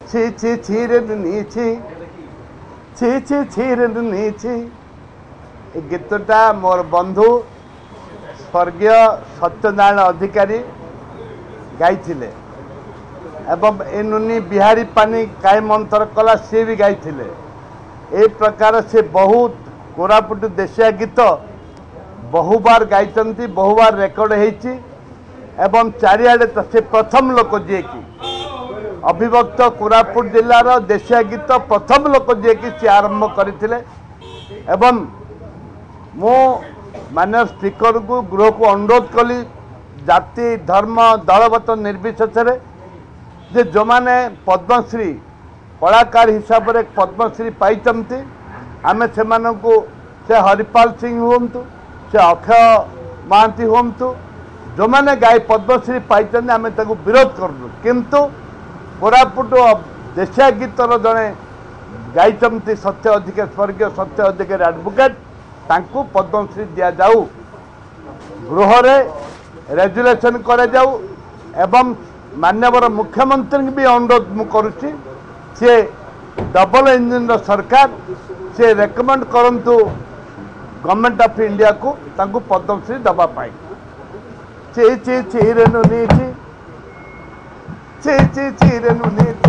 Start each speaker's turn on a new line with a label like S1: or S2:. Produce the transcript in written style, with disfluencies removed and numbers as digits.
S1: ছি ছি ছিরে নিছি ছি ছি ছিরে নিছি এই গীতটা মোর বন্ধু স্বর্গীয় সত্যনারায়ণ अधिकारी गाइथिले एवं ए नुनी बिहारी पानी काई मंत्र कला सी भी गाइथिले ए प्रकार से बहुत कोरापुट देशिया गीत बहुबार गाइचंती बहुबार रेकर्ड होईची एवं चारिआडे तो से प्रथम लोक जे कि अविभक्त कोरापुट जिलार देशिया गीत प्रथम लोक जे कि से आरंभ करथिले एवं मो माननीय स्पीकर को गृह को अनुरोध कली जाति धर्म दलगत निर्विशेष जे जो माने पद्मश्री कलाकार हिसाब से पद्मश्री पाई आमे से से हरिपाल सिंह हूँ से अक्षय महांती हूँ जो मैंने गाय पद्मश्री पाई आमे ताकू विरोध करूँ किंतु कोरापुट देशिया गीतर जड़े गाई सत्य अधिकारी स्वर्गीय सत्य अधिकारी एडवोकेट तांकू पद्मश्री दि जाऊ गृह रेजुलेशन करे जाऊ एवं माननीय मुख्यमंत्री भी अनुरोध मु करुच्ची से डबल इंजिन सरकार से रेकमेंड करंतु गवर्नमेंट ऑफ इंडिया को तांकू पद्मश्री दबा पाई ची ची ची रे नुनी ची ची ची ची रे नुनी